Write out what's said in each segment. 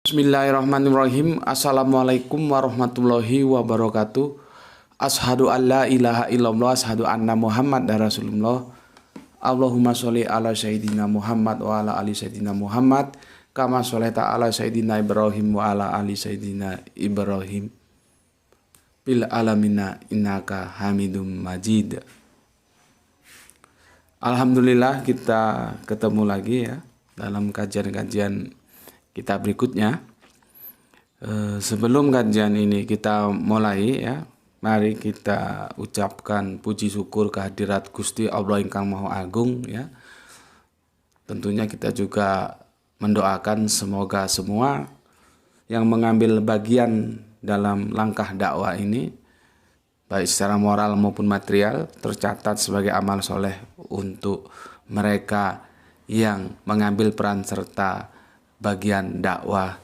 Bismillahirrahmanirrahim. Assalamualaikum warahmatullahi wabarakatuh. Ashadu an la ilaha illallah, ashadu anna Muhammad Rasulullah. Allahumma sholli ala sayyidina Muhammad wa ala ali sayyidina Muhammad kama sholaita ala sayyidina Ibrahim wa ala ali sayyidina Ibrahim bil alamina innaka hamidum majid. Alhamdulillah kita ketemu lagi ya dalam kajian-kajian kita berikutnya. Sebelum kajian ini kita mulai ya, mari kita ucapkan puji syukur kehadirat Gusti Allah ingkang Maha Agung ya. Tentunya kita juga mendoakan semoga semua yang mengambil bagian dalam langkah dakwah ini, baik secara moral maupun material, tercatat sebagai amal soleh untuk mereka yang mengambil peran serta bagian dakwah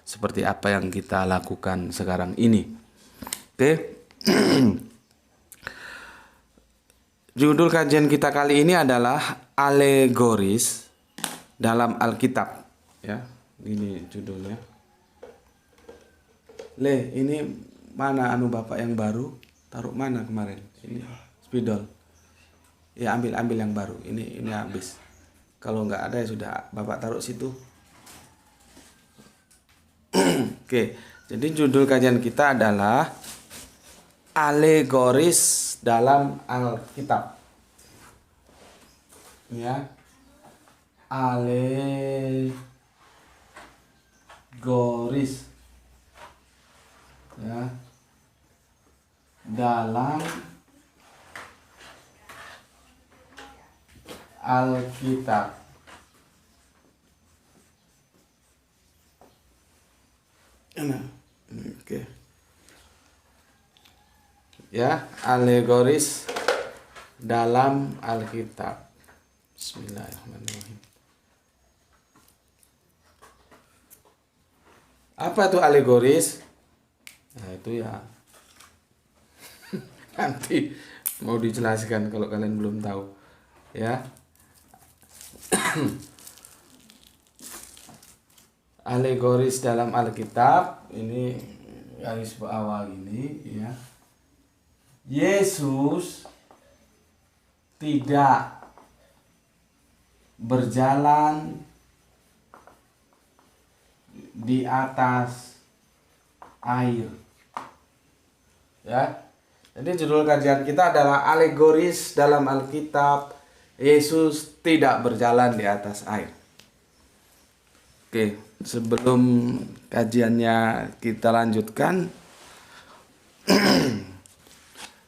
seperti apa yang kita lakukan sekarang ini. Oke. Judul kajian kita kali ini adalah alegoris dalam Alkitab ya. Ini judulnya. Ini mana Bapak yang baru? Taruh mana kemarin? Ini spidol. Ya ambil yang baru. Ini habis. Kalau nggak ada ya sudah Bapak taruh situ. Oke, jadi judul kajian kita adalah alegoris dalam Alkitab. Ya. Alegoris. Ya. Dalam Alkitab. Oke. Ya, alegoris dalam Alkitab. Bismillahirrahmanirrahim. Apa itu alegoris? Nah, itu ya nanti mau dijelaskan kalau kalian belum tahu. Ya. Alegoris dalam Alkitab ini garis bawah ini ya. Yesus tidak berjalan di atas air. Ya. Jadi judul kajian kita adalah alegoris dalam Alkitab. Yesus tidak berjalan di atas air. Oke, sebelum kajiannya kita lanjutkan,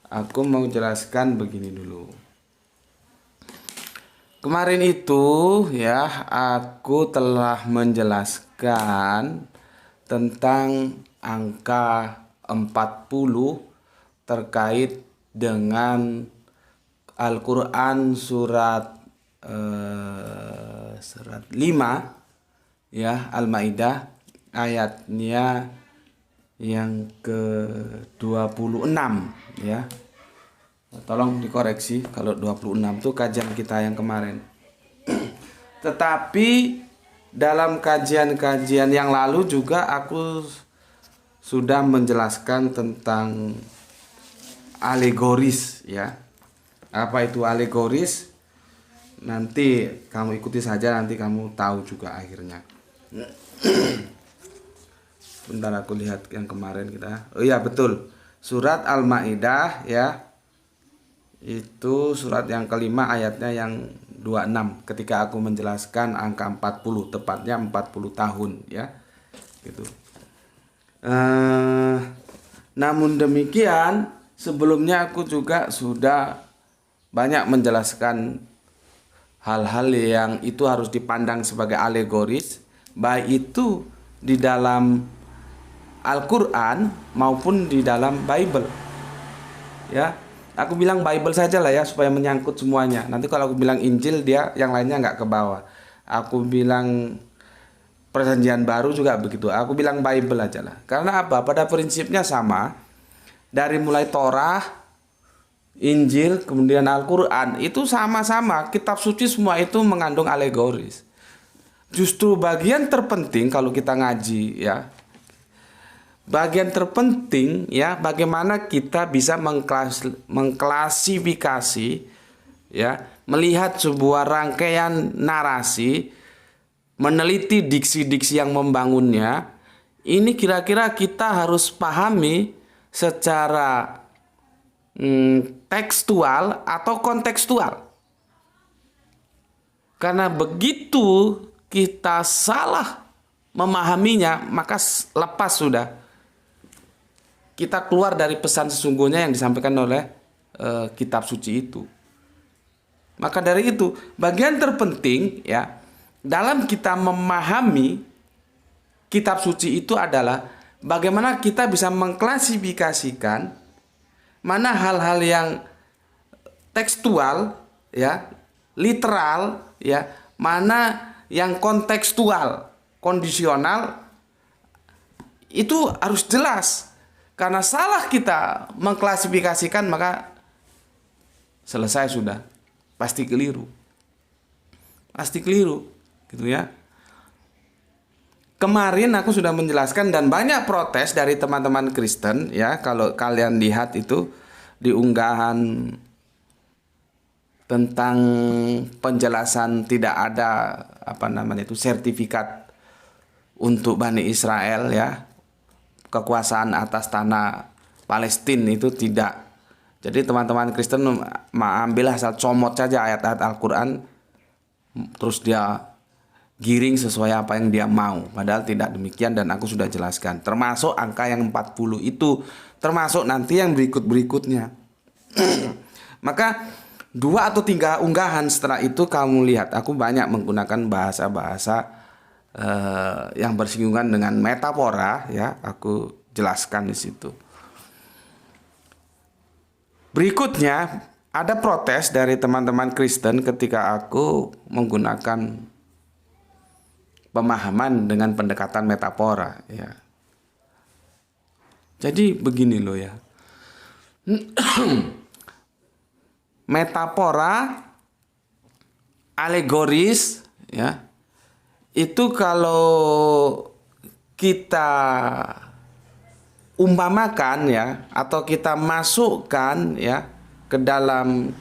aku mau jelaskan begini dulu. Kemarin itu ya, aku telah menjelaskan tentang angka 40 terkait dengan Al-Quran surat 5 ya, Al-Maidah ayatnya yang ke-26 ya. Tolong dikoreksi kalau 26 itu kajian kita yang kemarin. Tetapi dalam kajian-kajian yang lalu juga aku sudah menjelaskan tentang alegoris ya. Apa itu alegoris? Nanti kamu ikuti saja, nanti kamu tahu juga akhirnya. Bentar aku lihat yang kemarin kita. Oh iya betul. Surat Al-Maidah ya. Itu surat yang kelima ayatnya yang 26 ketika aku menjelaskan angka 40, tepatnya 40 tahun ya. Gitu. Namun demikian, sebelumnya aku juga sudah banyak menjelaskan hal-hal yang itu harus dipandang sebagai alegoris, baik itu di dalam Al-Quran maupun di dalam Bible. Ya, aku bilang Bible saja lah ya supaya menyangkut semuanya. Nanti kalau aku bilang Injil, dia yang lainnya nggak ke bawah. Aku bilang Perjanjian Baru juga begitu. Aku bilang Bible aja lah. Karena apa? Pada prinsipnya sama. Dari mulai Torah, Injil, kemudian Al-Quran, itu sama-sama. Kitab suci semua itu mengandung alegoris. Justru bagian terpenting kalau kita ngaji ya, bagian terpenting ya, bagaimana kita bisa mengklasifikasi ya, melihat sebuah rangkaian narasi, meneliti diksi-diksi yang membangunnya. Ini kira-kira kita harus pahami secara tekstual atau kontekstual. Karena begitu kita salah memahaminya, maka lepas sudah. Kita keluar dari pesan sesungguhnya yang disampaikan oleh kitab suci itu. Maka dari itu, bagian terpenting ya dalam kita memahami kitab suci itu adalah bagaimana kita bisa mengklasifikasikan mana hal-hal yang tekstual ya, literal ya, mana yang kontekstual, kondisional. Itu harus jelas. Karena salah kita mengklasifikasikan, maka selesai sudah. Pasti keliru. Pasti keliru, gitu ya. Kemarin aku sudah menjelaskan dan banyak protes dari teman-teman Kristen ya, kalau kalian lihat itu di unggahan tentang penjelasan tidak ada sertifikat untuk Bani Israel ya, kekuasaan atas tanah Palestina itu tidak. Jadi teman-teman Kristen ambil asal comot saja ayat-ayat Al-Quran, terus dia giring sesuai apa yang dia mau. Padahal tidak demikian, dan aku sudah jelaskan. Termasuk angka yang 40 itu, termasuk nanti yang berikut-berikutnya. Maka 2 atau 3 unggahan setelah itu kamu lihat, aku banyak menggunakan bahasa-bahasa yang bersinggungan dengan metafora ya, aku jelaskan di situ. Berikutnya ada protes dari teman-teman Kristen ketika aku menggunakan pemahaman dengan pendekatan metafora ya. Jadi begini loh ya. Metafora, alegoris ya, itu kalau kita umpamakan ya, atau kita masukkan ya ke dalam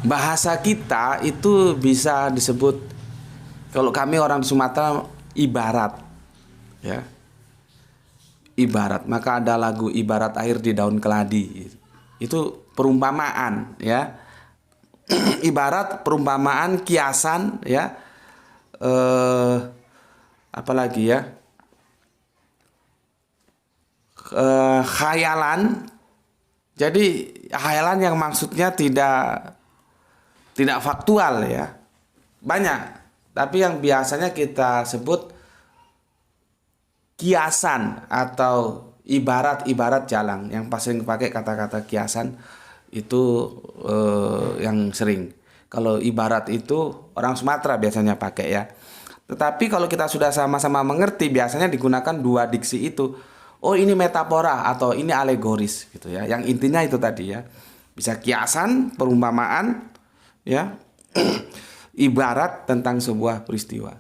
bahasa kita, itu bisa disebut, kalau kami orang di Sumatera, ibarat ya. Ibarat, maka ada lagu ibarat air di daun keladi. Itu perumpamaan ya. Ibarat, perumpamaan, kiasan ya. Apalagi ya, khayalan. Jadi khayalan yang maksudnya tidak faktual ya, banyak. Tapi yang biasanya kita sebut kiasan atau ibarat jalan. Yang paling pakai kata-kata kiasan itu yang sering. Kalau ibarat itu orang Sumatera biasanya pakai ya. Tetapi kalau kita sudah sama-sama mengerti, biasanya digunakan 2 diksi itu. Oh, ini metafora atau ini alegoris gitu ya. Yang intinya itu tadi ya. Bisa kiasan, perumpamaan ya. Ibarat tentang sebuah peristiwa.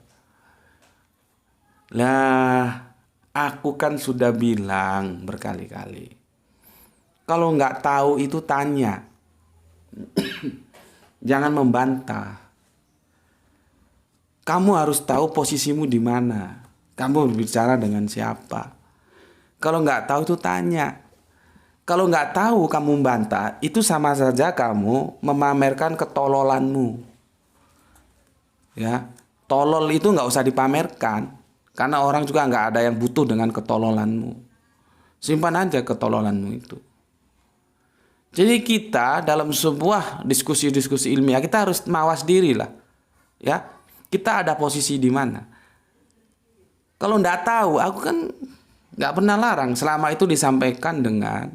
Lah, aku kan sudah bilang berkali-kali. Kalau nggak tahu itu tanya. Jangan membantah. Kamu harus tahu posisimu di mana. Kamu berbicara dengan siapa. Kalau nggak tahu itu tanya. Kalau nggak tahu kamu membantah, itu sama saja kamu memamerkan ketololanmu. Ya, tolol itu nggak usah dipamerkan. Karena orang juga nggak ada yang butuh dengan ketololanmu. Simpan aja ketololanmu itu. Jadi kita dalam sebuah diskusi-diskusi ilmiah, kita harus mawas diri lah. Ya, kita ada posisi di mana. Kalau nggak tahu, aku kan nggak pernah larang selama itu disampaikan dengan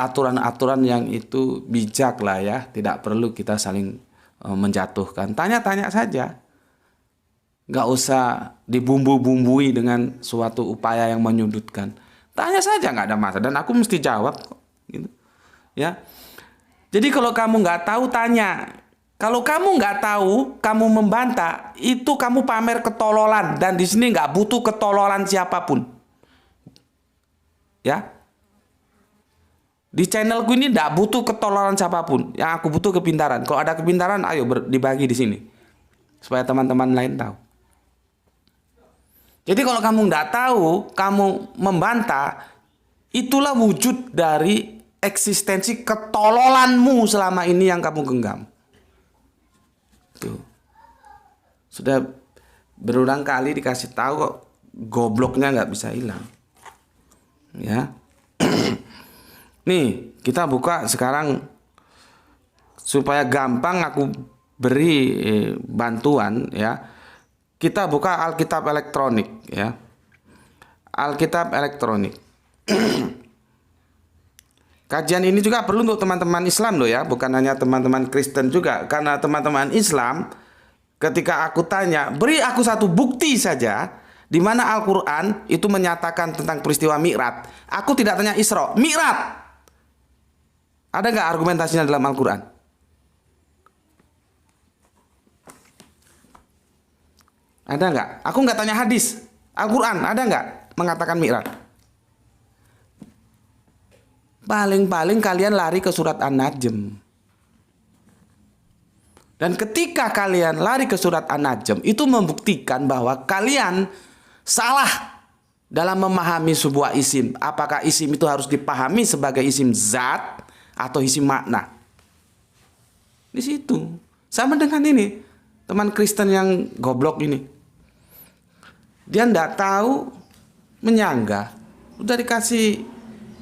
aturan-aturan yang itu bijak lah ya. Tidak perlu kita saling menjatuhkan. Tanya-tanya saja. Nggak usah dibumbu-bumbui dengan suatu upaya yang menyudutkan. Tanya saja, nggak ada masalah. Dan aku mesti jawab kok. Gitu. Ya. Jadi kalau kamu nggak tahu, tanya. Kalau kamu nggak tahu, kamu membantah, itu kamu pamer ketololan. Dan di sini nggak butuh ketololan siapapun. Ya, di channelku ini nggak butuh ketololan siapapun. Yang aku butuh kepintaran. Kalau ada kepintaran, ayo dibagi di sini, supaya teman-teman lain tahu. Jadi kalau kamu nggak tahu, kamu membantah, itulah wujud dari eksistensi ketololanmu selama ini yang kamu genggam. Tuh. Sudah berulang kali dikasih tahu kok, gobloknya nggak bisa hilang. Ya. Nih, kita buka sekarang supaya gampang aku beri bantuan ya. Kita buka Alkitab elektronik ya. Alkitab elektronik. Kajian ini juga perlu untuk teman-teman Islam loh ya, bukan hanya teman-teman Kristen juga. Karena teman-teman Islam, ketika aku tanya, beri aku satu bukti saja di mana Al-Quran itu menyatakan tentang peristiwa Mi'raj. Aku tidak tanya Isra, Mi'raj. Ada nggak argumentasinya dalam Al-Quran? Ada nggak? Aku nggak tanya hadis. Al-Quran ada nggak mengatakan Mi'raj? Paling-paling kalian lari ke surat An-Najm. Dan ketika kalian lari ke surat An-Najm, itu membuktikan bahwa kalian salah dalam memahami sebuah isim. Apakah isim itu harus dipahami sebagai isim zat atau isim makna? Di situ. Sama dengan ini, teman Kristen yang goblok ini. Dia nggak tahu, menyanggah. Udah dikasih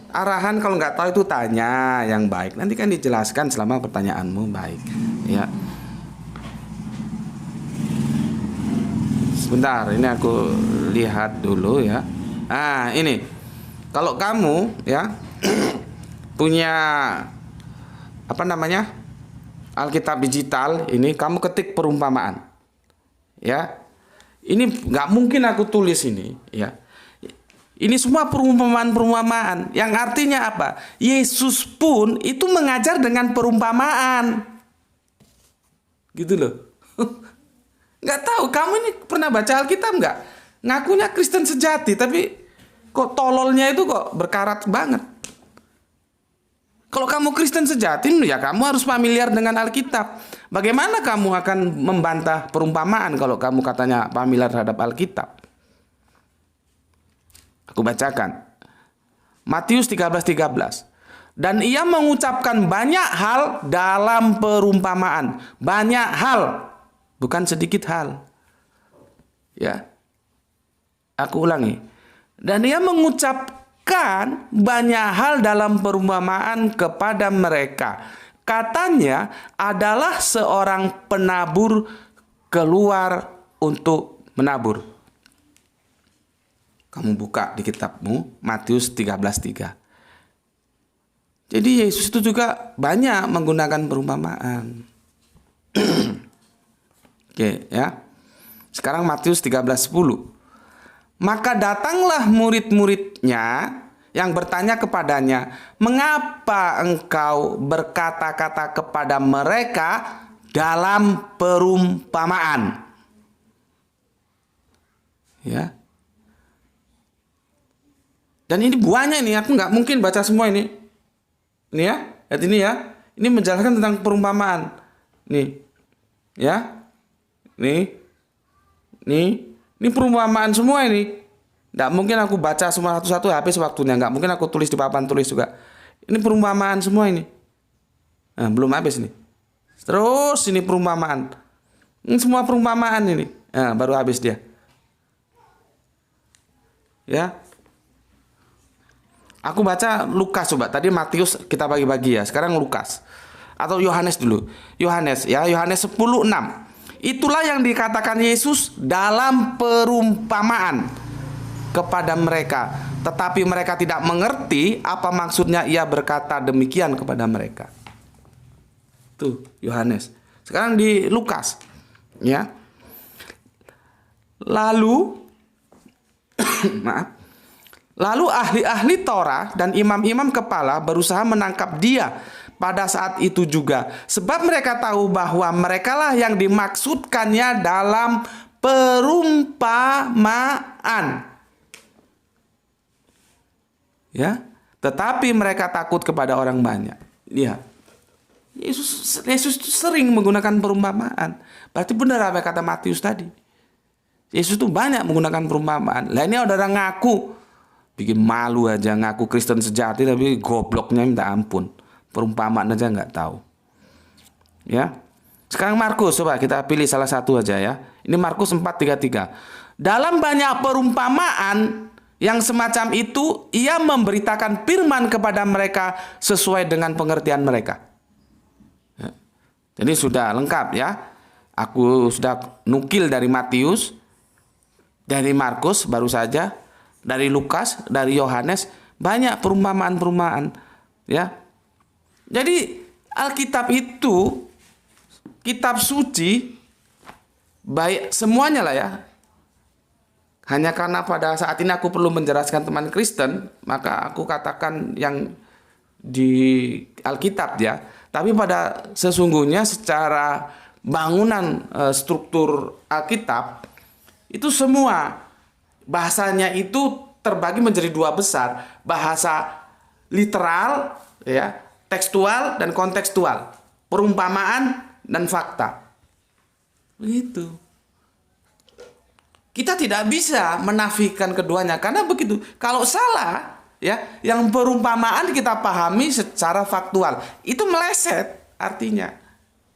arahan, kalau nggak tahu itu tanya yang baik. Nanti kan dijelaskan selama pertanyaanmu baik. Ya. Sebentar, ini aku lihat dulu ya. Nah, ini. Kalau kamu ya punya apa namanya? Alkitab digital, ini kamu ketik perumpamaan. Ya. Ini nggak mungkin aku tulis ini, ya. Ini semua perumpamaan-perumpamaan. Yang artinya apa? Yesus pun itu mengajar dengan perumpamaan. Gitu loh. Nggak tahu, kamu ini pernah baca Alkitab nggak? Ngakunya Kristen sejati, tapi kok tololnya itu kok berkarat banget. Kalau kamu Kristen sejati, ya kamu harus familiar dengan Alkitab. Bagaimana kamu akan membantah perumpamaan kalau kamu katanya familiar terhadap Alkitab? Aku bacakan. Matius 13:13. Dan ia mengucapkan banyak hal dalam perumpamaan. Banyak hal, bukan sedikit hal. Ya. Aku ulangi. Dan ia mengucapkan banyak hal dalam perumpamaan kepada mereka. Katanya adalah seorang penabur keluar untuk menabur. Kamu buka di kitabmu Matius 13:3. Jadi Yesus itu juga banyak menggunakan perumpamaan. Oke ya. Sekarang Matius 13:10. Maka datanglah murid-muridnya yang bertanya kepadanya, "Mengapa engkau berkata-kata kepada mereka dalam perumpamaan?" Ya. Dan ini buahnya ini, aku nggak mungkin baca semua ini. Ini ya, lihat ini ya. Ini menjelaskan tentang perumpamaan. Nih, ya. Nih perumpamaan semua ini. Nggak mungkin aku baca semua satu-satu, habis waktunya. Nggak mungkin aku tulis di papan tulis juga. Ini perumpamaan semua ini. Nah, belum habis nih. Terus ini perumpamaan. Ini semua perumpamaan ini. Nah, baru habis dia. Ya. Aku baca Lukas coba. Tadi Matius kita bagi-bagi ya. Sekarang Lukas. Atau Yohanes dulu. Yohanes ya, Yohanes 10:6. Itulah yang dikatakan Yesus dalam perumpamaan kepada mereka. Tetapi mereka tidak mengerti apa maksudnya ia berkata demikian kepada mereka. Tuh, Yohanes. Sekarang di Lukas. Ya. Lalu maaf. Lalu ahli-ahli Torah dan imam-imam kepala berusaha menangkap dia pada saat itu juga. Sebab mereka tahu bahwa merekalah yang dimaksudkannya dalam perumpamaan. Ya, tetapi mereka takut kepada orang banyak. Lihat, Yesus itu sering menggunakan perumpamaan. Berarti benar apa kata Matius tadi. Yesus itu banyak menggunakan perumpamaan. Lah ini ada orang ngaku, bikin malu aja, ngaku Kristen sejati tapi gobloknya minta ampun. Perumpamaan aja nggak tahu. Ya. Sekarang Markus, coba kita pilih salah satu aja ya. Ini Markus 4:33. Dalam banyak perumpamaan yang semacam itu, ia memberitakan firman kepada mereka sesuai dengan pengertian mereka. Ya. Jadi sudah lengkap ya. Aku sudah nukil dari Matius, dari Markus baru saja, dari Lukas, dari Yohanes, banyak perumpamaan-perumpamaan. Ya. Jadi Alkitab itu, kitab suci, baik semuanya lah ya. Hanya karena pada saat ini aku perlu menjelaskan teman Kristen, maka aku katakan yang di Alkitab ya. Tapi pada sesungguhnya secara bangunan struktur Alkitab, itu semua bahasanya itu terbagi menjadi dua besar. Bahasa literal, ya, tekstual dan kontekstual. Perumpamaan dan fakta. Begitu. Kita tidak bisa menafikan keduanya karena begitu. Kalau salah, ya, yang perumpamaan kita pahami secara faktual, itu meleset artinya.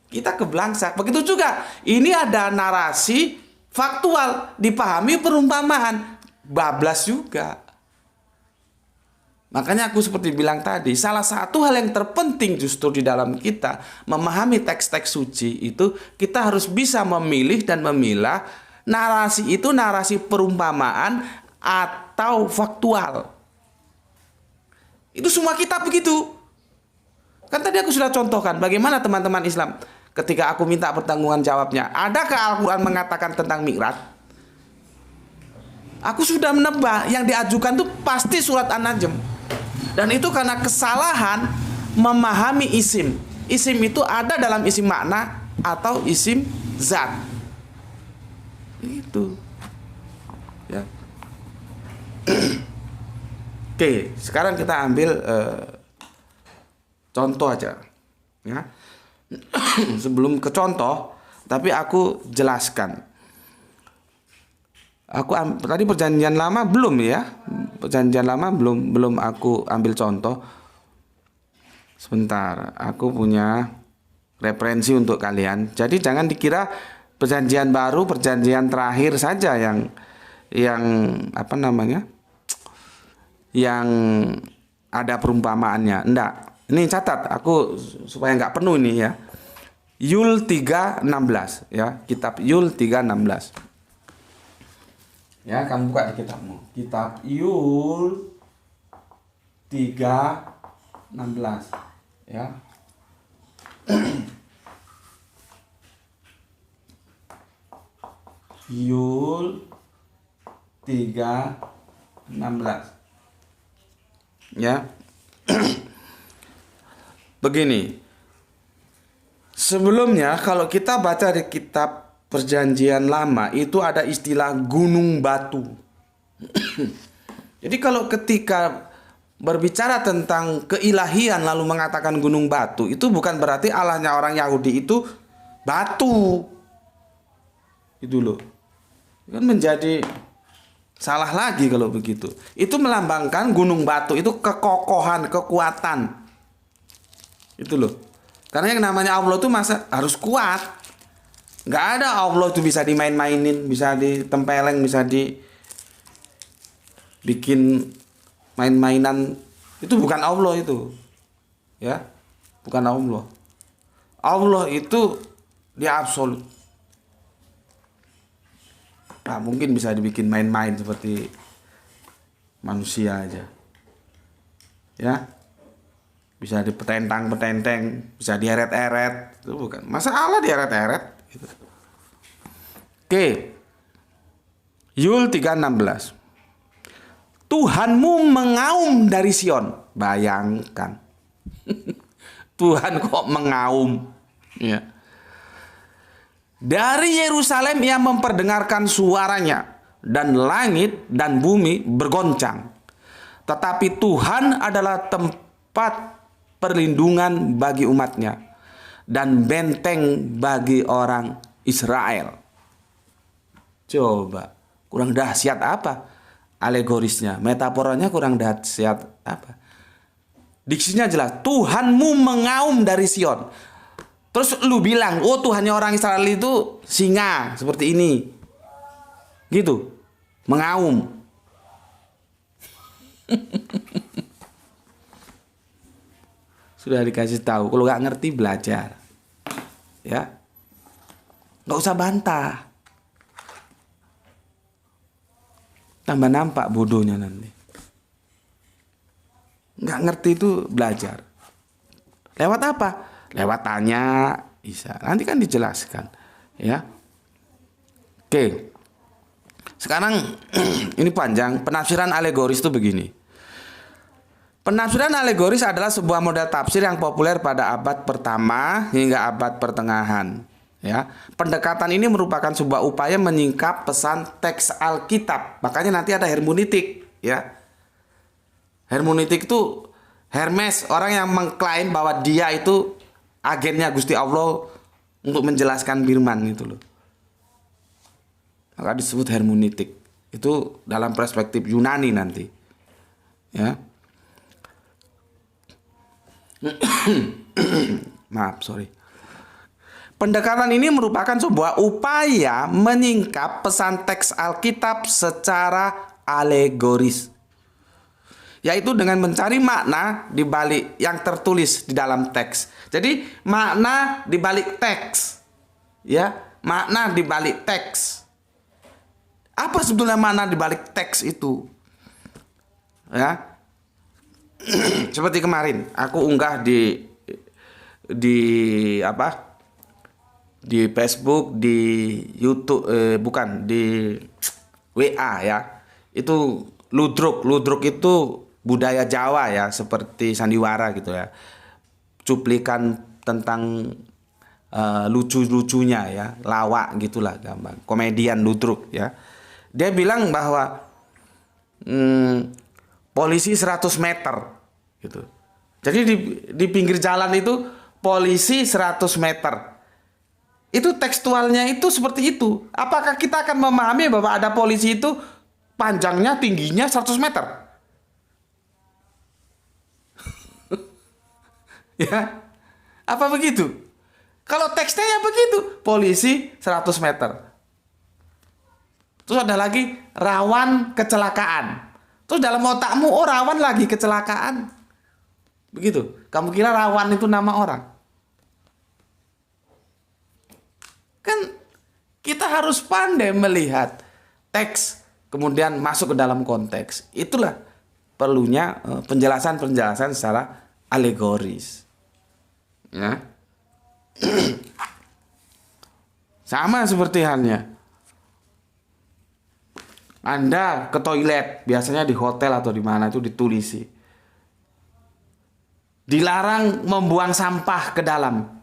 Kita keblangsak. Begitu juga, ini ada narasi faktual dipahami perumpamaan, bablas juga. Makanya aku seperti bilang tadi, salah satu hal yang terpenting justru di dalam kita memahami teks-teks suci itu, kita harus bisa memilih dan memilah narasi itu narasi perumpamaan atau faktual. Itu semua kitab begitu. Kan tadi aku sudah contohkan bagaimana teman-teman Islam ketika aku minta pertanggungan jawabnya. Adakah Al-Quran mengatakan tentang Mi'raj? Aku sudah menebak yang diajukan itu pasti surat An-Najm. Dan itu karena kesalahan memahami isim. Isim itu ada dalam isim makna atau isim zat. Itu ya. Oke, sekarang kita ambil contoh aja ya. Sebelum ke contoh, tapi aku jelaskan. Tadi perjanjian lama belum ya. Perjanjian lama belum aku ambil contoh. Sebentar, aku punya referensi untuk kalian. Jadi jangan dikira perjanjian baru, perjanjian terakhir saja yang apa namanya? Yang ada perumpamaannya. Enggak. Ini catat aku supaya nggak penuh ini ya. Yul 3:16 ya, kitab Yul 3:16. Ya, kamu buka di kitabmu. Kitab Yul 3:16 ya. Yul 3:16 ya. Begini, sebelumnya kalau kita baca di kitab perjanjian lama itu ada istilah gunung batu. Jadi kalau ketika berbicara tentang keilahian lalu mengatakan gunung batu, itu bukan berarti Allahnya orang Yahudi itu batu. Itu loh. Kan menjadi salah lagi kalau begitu. Itu melambangkan gunung batu itu kekokohan, kekuatan. Itu loh. Karena yang namanya Allah itu masa harus kuat. Nggak ada Allah itu bisa dimain-mainin, bisa ditempeleng, bisa dibikin main-mainan. Itu bukan Allah itu. Ya. Bukan Allah. Allah itu dia absolut. Nah, mungkin bisa dibikin main-main seperti manusia aja. Ya. Bisa dipetentang-petenteng, bisa dieret-eret. Itu bukan. Masa Allah dieret-eret? Gitu. Oke. Yul 3:16. Tuhanmu mengaum dari Sion. Bayangkan. Tuhan kok mengaum. Ya. Dari Yerusalem ia memperdengarkan suaranya, dan langit dan bumi bergoncang. Tetapi Tuhan adalah tempat perlindungan bagi umatnya, dan benteng bagi orang Israel. Coba, kurang dahsyat apa alegorisnya? Metaforanya kurang dahsyat apa? Diksinya jelas, Tuhanmu mengaum dari Sion. Terus lu bilang, oh Tuhannya orang Israel itu singa seperti ini. Gitu. Mengaum. Sudah dikasih tahu, kalau nggak ngerti belajar. Ya. Nggak usah bantah. Tambah nampak bodohnya nanti. Nggak ngerti itu belajar. Lewat apa? Lewat tanya, bisa. Nanti kan dijelaskan, ya. Oke. Sekarang ini panjang. Penafsiran alegoris itu begini. Penafsiran alegoris adalah sebuah model tafsir yang populer pada abad pertama hingga abad pertengahan. Ya, pendekatan ini merupakan sebuah upaya menyingkap pesan teks Alkitab. Makanya nanti ada hermeneutik, ya. Hermeneutik itu Hermes, orang yang mengklaim bahwa dia itu agennya Gusti Allah untuk menjelaskan firman itu loh. Maka disebut hermeneutik. Itu dalam perspektif Yunani nanti. Ya. Maaf, sorry. Pendekatan ini merupakan sebuah upaya menyingkap pesan teks Alkitab secara alegoris, yaitu dengan mencari makna di balik yang tertulis di dalam teks. Jadi makna di balik teks, ya, makna di balik teks. Apa sebetulnya makna di balik teks itu? Ya, seperti kemarin aku unggah di apa? Di Facebook, di YouTube, bukan di WA ya. Itu ludruk itu budaya Jawa ya, seperti sandiwara gitu ya. Cuplikan tentang lucu-lucunya ya, lawak gitulah gampang. Komedian ludruk ya. Dia bilang bahwa polisi 100 meter gitu. Jadi di pinggir jalan itu polisi 100 meter. Itu tekstualnya itu seperti itu. Apakah kita akan memahami bahwa ada polisi itu panjangnya, tingginya 100 meter? Ya, apa begitu? Kalau teksnya ya begitu, polisi 100 meter. Terus ada lagi rawan kecelakaan. Terus dalam otakmu, oh rawan lagi kecelakaan. Begitu. Kamu kira rawan itu nama orang? Kan kita harus pandai melihat teks, kemudian masuk ke dalam konteks. Itulah perlunya penjelasan-penjelasan secara alegoris. Ya. Sama seperti halnya Anda ke toilet, biasanya di hotel atau di mana itu ditulisi, dilarang membuang sampah ke dalam.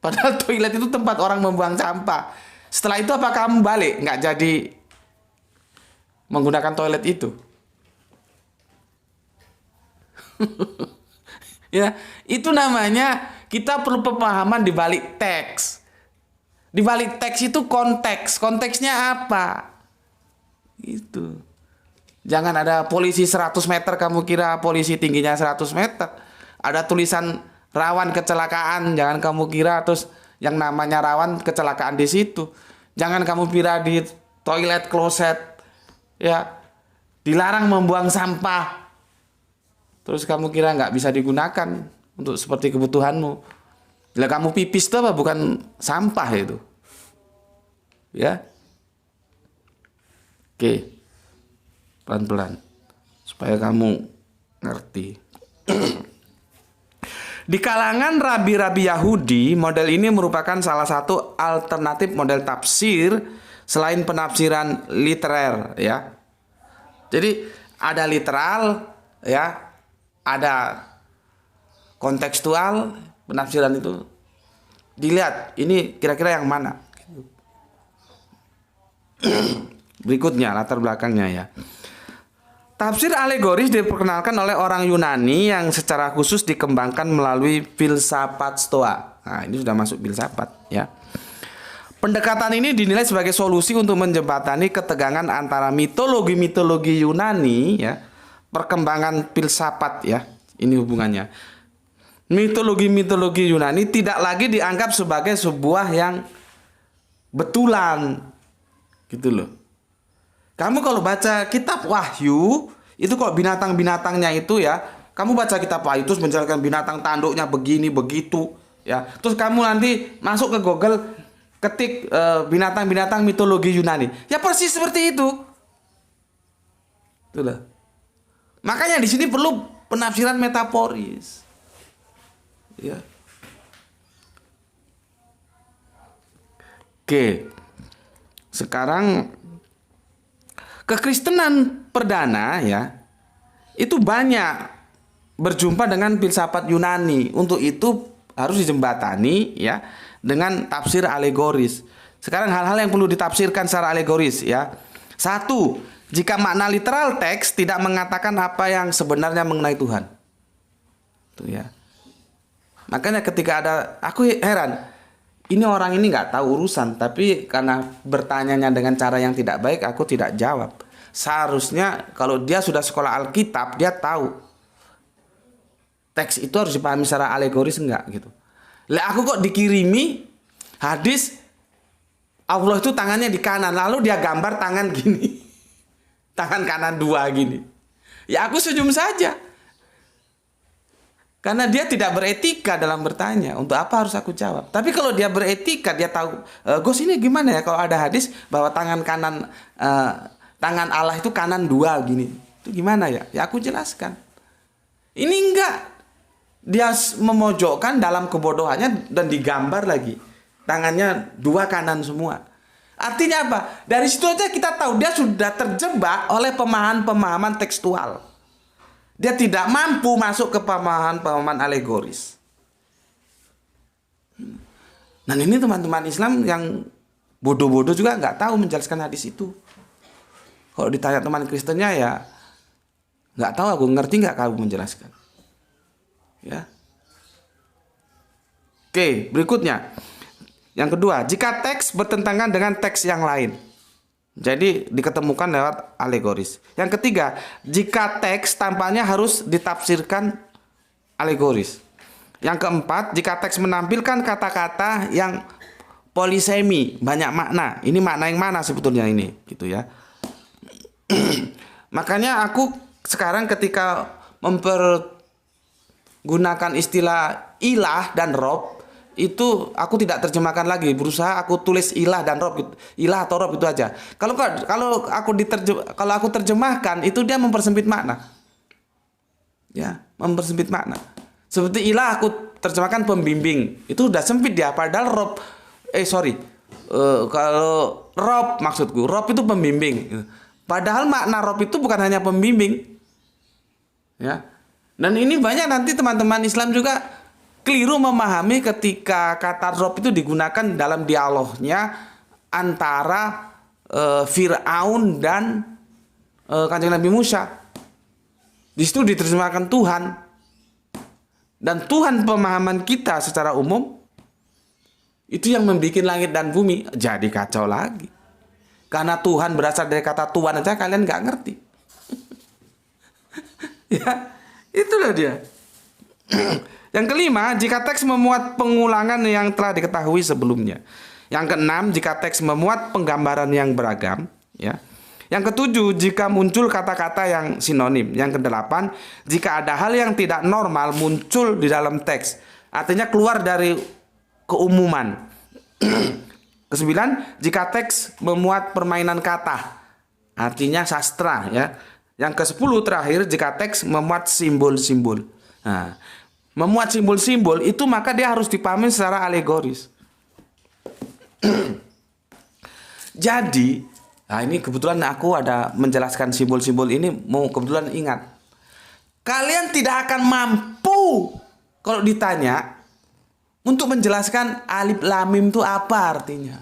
Padahal toilet itu tempat orang membuang sampah. Setelah itu apa kamu balik? Nggak jadi menggunakan toilet itu. Ya, itu namanya kita perlu pemahaman di balik teks. Di balik teks itu konteks. Konteksnya apa? Itu. Jangan ada polisi 100 meter kamu kira polisi tingginya 100 meter. Ada tulisan rawan kecelakaan, jangan kamu kira terus yang namanya rawan kecelakaan di situ. Jangan kamu kira di toilet kloset ya dilarang membuang sampah. Terus kamu kira nggak bisa digunakan untuk seperti kebutuhanmu. Bila kamu pipis itu apa? Bukan sampah itu. Ya. Oke. Pelan-pelan supaya kamu ngerti. Di kalangan rabi-rabi Yahudi, model ini merupakan salah satu alternatif model tafsir selain penafsiran literer ya. Jadi ada literal ya, ada kontekstual, penafsiran itu dilihat ini kira-kira yang mana. Berikutnya latar belakangnya ya. Tafsir alegoris diperkenalkan oleh orang Yunani yang secara khusus dikembangkan melalui filsafat Stoa. Nah, ini sudah masuk filsafat ya. Pendekatan ini dinilai sebagai solusi untuk menjembatani ketegangan antara mitologi-mitologi Yunani ya, perkembangan filsafat ya. Ini hubungannya. Mitologi-mitologi Yunani tidak lagi dianggap sebagai sebuah yang betulan. Gitu loh. Kamu kalau baca kitab Wahyu, itu kok binatang-binatangnya itu ya, kamu baca kitab Wahyu terus menjelaskan binatang tanduknya begini begitu ya. Terus kamu nanti masuk ke Google ketik binatang-binatang mitologi Yunani. Ya persis seperti itu. Itulah. Makanya di sini perlu penafsiran metaforis. Ya. Oke. Sekarang kekristenan perdana ya itu banyak berjumpa dengan filsafat Yunani. Untuk itu harus dijembatani ya dengan tafsir alegoris. Sekarang hal-hal yang perlu ditafsirkan secara alegoris ya. Satu, jika makna literal teks tidak mengatakan apa yang sebenarnya mengenai Tuhan. Tuh ya. Makanya ketika ada, aku heran, ini orang ini nggak tahu urusan, tapi karena bertanyanya dengan cara yang tidak baik, aku tidak jawab. Seharusnya kalau dia sudah sekolah Alkitab, dia tahu teks itu harus dipahami secara alegoris enggak gitu. Lah aku kok dikirimi hadis Allah itu tangannya di kanan, lalu dia gambar tangan gini, tangan kanan dua gini. Ya aku senyum saja. Karena dia tidak beretika dalam bertanya. Untuk apa harus aku jawab? Tapi kalau dia beretika, dia tahu, Gus ini gimana ya kalau ada hadis bahwa tangan kanan, tangan Allah itu kanan dua gini. Itu gimana ya? Ya aku jelaskan. Ini enggak. Dia memojokkan dalam kebodohannya dan digambar lagi. Tangannya dua kanan semua. Artinya apa? Dari situ aja kita tahu dia sudah terjebak oleh pemahaman-pemahaman tekstual. Dia tidak mampu masuk ke pemahaman-pemahaman alegoris. Dan ini teman-teman Islam yang bodoh-bodoh juga nggak tahu menjelaskan hadis itu. Kalau ditanya teman Kristennya ya nggak tahu, aku ngerti nggak kamu menjelaskan. Ya. Oke, berikutnya. Yang kedua, jika teks bertentangan dengan teks yang lain. Jadi diketemukan lewat alegoris. Yang ketiga, jika teks tampaknya harus ditafsirkan alegoris. Yang keempat, jika teks menampilkan kata-kata yang polisemi, banyak makna. Ini makna yang mana sebetulnya ini, gitu ya. Makanya aku sekarang ketika mempergunakan istilah ilah dan rob, itu aku tidak terjemahkan lagi, berusaha aku tulis ilah dan rob, ilah atau rob itu aja. Kalau aku terjemahkan itu dia mempersempit makna, ya mempersempit makna. Seperti ilah aku terjemahkan pembimbing, itu udah sempit dia. Padahal rob, kalau rob maksudku, rob itu pembimbing. Padahal makna rob itu bukan hanya pembimbing, ya. Dan ini banyak nanti teman-teman Islam juga keliru memahami ketika kata rob itu digunakan dalam dialognya antara Fir'aun dan Kanjeng Nabi Musa. Di situ diterjemahkan Tuhan. Dan Tuhan pemahaman kita secara umum itu yang membuat langit dan bumi, jadi kacau lagi. Karena Tuhan berasal dari kata Tuhan aja kalian nggak ngerti. Ya, itulah dia. Yang kelima, jika teks memuat pengulangan yang telah diketahui sebelumnya. Yang keenam, jika teks memuat penggambaran yang beragam, ya. Yang ketujuh, jika muncul kata-kata yang sinonim. Yang kedelapan, jika ada hal yang tidak normal muncul di dalam teks, artinya keluar dari keumuman. Kesembilan, jika teks memuat permainan kata, artinya sastra, ya. Yang kesepuluh terakhir, jika teks memuat simbol-simbol. Nah, memuat simbol-simbol itu maka dia harus dipahami secara alegoris. Jadi, nah ini kebetulan aku ada menjelaskan simbol-simbol ini, mau kebetulan ingat. Kalian tidak akan mampu Kalau ditanya, untuk menjelaskan alif lam mim itu apa artinya?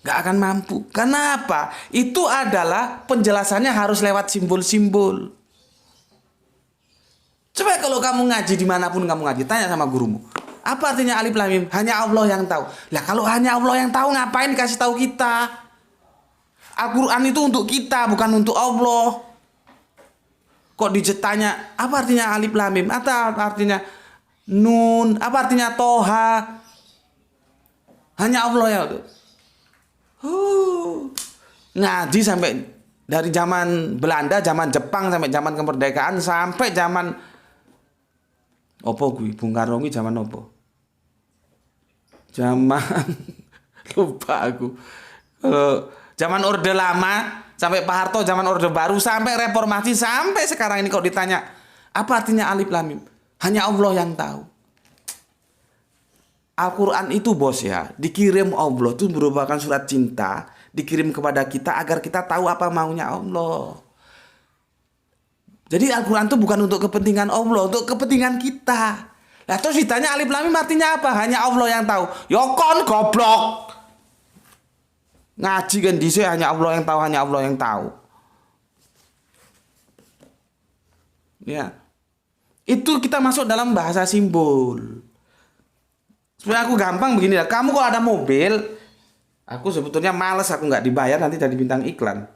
Gak akan mampu. Kenapa? Itu adalah penjelasannya harus lewat simbol-simbol. Coba kalau kamu ngaji dimanapun kamu ngaji, tanya sama gurumu. Apa artinya alif lam mim? Hanya Allah yang tahu. Lah kalau hanya Allah yang tahu, ngapain dikasih tahu kita? Al-Quran itu untuk kita, bukan untuk Allah. Kok ditanya, apa artinya alif lam mim? Apa artinya nun? Apa artinya toha? Hanya Allah yang tahu. Ngaji sampai dari zaman Belanda, zaman Jepang, sampai zaman kemerdekaan, sampai zaman opo gue, Bung Karno gue zaman opo? Zaman lupa aku. Zaman Orde Lama sampai Pak Harto, zaman Orde Baru sampai Reformasi, sampai sekarang ini kok ditanya apa artinya alif lam mim? Hanya Allah yang tahu. Al-Quran itu bos ya, dikirim Allah itu merupakan surat cinta, dikirim kepada kita agar kita tahu apa maunya Allah. Jadi Al-Quran itu bukan untuk kepentingan Allah, untuk kepentingan kita. Nah terus ditanya alif lam mim artinya apa? Hanya Allah yang tahu. Yokon goblok. Ngaji kan dise hanya Allah yang tahu, hanya Allah yang tahu. Ya. Itu kita masuk dalam bahasa simbol. Sebenarnya aku gampang begini lah. Kamu kalau ada mobil, aku sebetulnya males, aku nggak dibayar nanti jadi bintang iklan.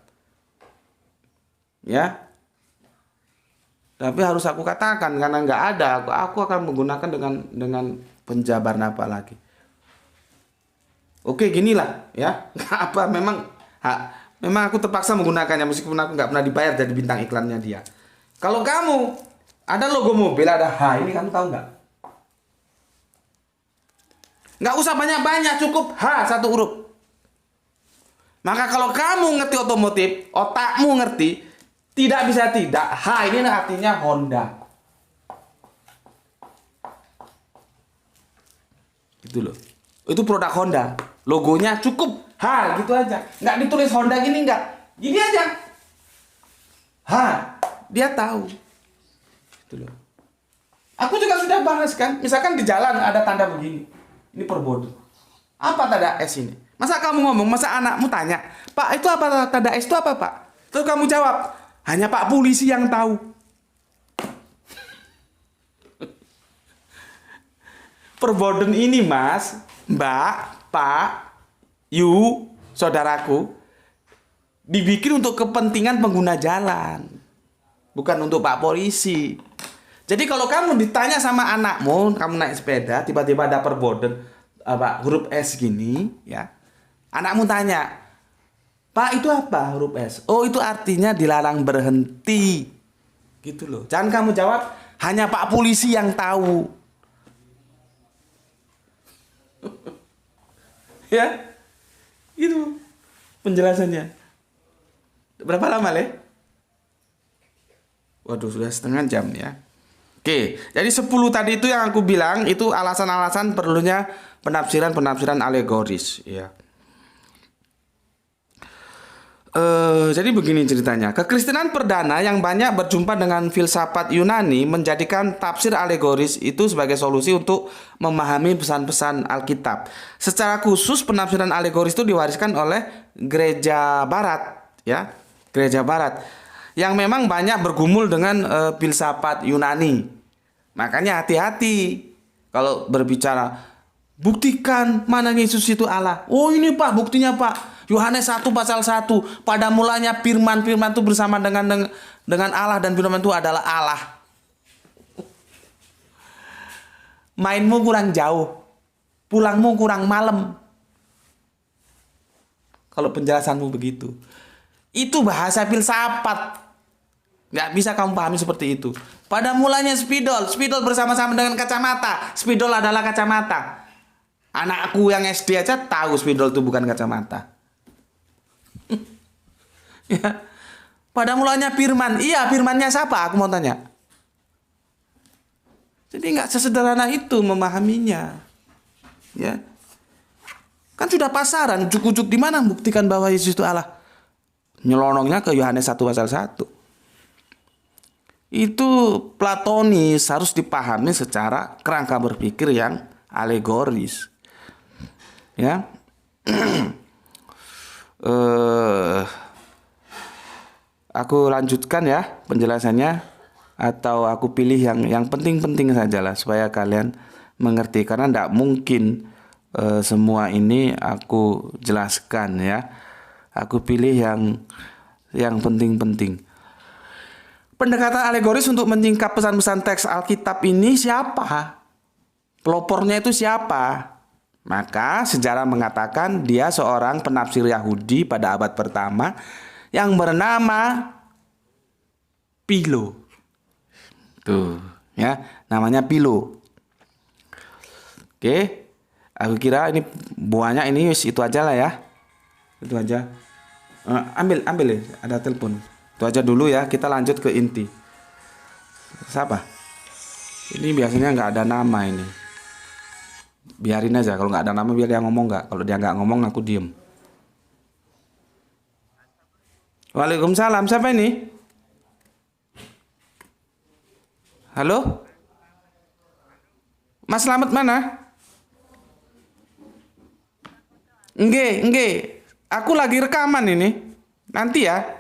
Ya. Tapi harus aku katakan karena nggak ada, aku akan menggunakan dengan penjabar napa lagi. Oke, ginilah ya. Apa memang aku terpaksa menggunakannya meskipun aku nggak pernah dibayar jadi bintang iklannya dia. Kalau kamu ada logo mobil, ada H, ini kamu tahu nggak? Nggak usah banyak-banyak, cukup H satu huruf. Maka kalau kamu ngerti otomotif, otakmu ngerti, tidak bisa tidak. H ini artinya Honda. Itu loh. Itu produk Honda. Logonya cukup H gitu aja. Nggak ditulis Honda gini nggak. Gini aja. H. Dia tahu. Itu loh. Aku juga sudah bahas kan. Misalkan di jalan ada tanda begini. Ini perboden. Apa tanda S ini? Masa kamu ngomong, masa anakmu tanya, Pak itu apa tanda S itu apa Pak? Terus kamu jawab, hanya Pak polisi yang tahu. Perboden ini Mas, Mbak, Pak, you, saudaraku, dibikin untuk kepentingan pengguna jalan. Bukan untuk Pak polisi. Jadi kalau kamu ditanya sama anakmu, kamu naik sepeda, tiba-tiba ada perboden huruf S gini, ya. Anakmu tanya, Pak itu apa huruf S? Oh itu artinya dilarang berhenti. Gitu loh. Jangan kamu jawab, hanya Pak polisi yang tahu. Ya, itu penjelasannya. Berapa lama, Le? Waduh, sudah setengah jam ya. Oke, jadi 10 tadi itu yang aku bilang itu alasan-alasan perlunya penafsiran alegoris ya. Jadi begini ceritanya. Kekristenan perdana yang banyak berjumpa dengan filsafat Yunani menjadikan tafsir alegoris itu sebagai solusi untuk memahami pesan-pesan Alkitab. Secara khusus penafsiran alegoris itu diwariskan oleh gereja barat ya. Gereja barat yang memang banyak bergumul dengan filsafat Yunani. Makanya hati-hati kalau berbicara buktikan mana Yesus itu Allah. Oh ini Pak buktinya Pak. Yohanes 1 pasal 1. Pada mulanya firman itu bersama dengan Allah dan firman itu adalah Allah. Mainmu kurang jauh. Pulangmu kurang malam. Kalau penjelasanmu begitu. Itu bahasa filsafat. Nggak bisa kamu pahami seperti itu. Pada mulanya spidol bersama-sama dengan kacamata. Spidol adalah kacamata. Anakku yang SD aja tahu spidol itu bukan kacamata. Ya. Pada mulanya firman. Iya, firmannya siapa? Aku mau tanya. Jadi nggak sesederhana itu memahaminya. Ya. Kan sudah pasaran, ujuk-ujuk di mana buktikan bahwa Yesus itu Allah? Nyelonongnya ke Yohanes 1 pasal 1. itu platonis, harus dipahami secara kerangka berpikir yang alegoris. Ya. Aku lanjutkan ya penjelasannya, atau aku pilih yang penting-penting saja lah supaya kalian mengerti, karena tidak mungkin semua ini aku jelaskan ya. Aku pilih yang penting-penting. Pendekatan alegoris untuk menyingkap pesan-pesan teks Alkitab ini siapa? Pelopornya itu siapa? Maka sejarah mengatakan dia seorang penafsir Yahudi pada abad pertama yang bernama Philo. Tuh, ya, namanya Philo. Oke. Aku kira ini buahnya ini itu aja lah ya. Itu aja. Ambil ya, ada telepon. Itu aja dulu ya, kita lanjut ke inti. Siapa? Ini biasanya nggak ada nama ini. Biarin aja, kalau nggak ada nama biar dia ngomong nggak. Kalau dia nggak ngomong aku diem. Waalaikumsalam, siapa ini? Halo? Mas Slamet mana? Enggak. Aku lagi rekaman ini. Nanti ya.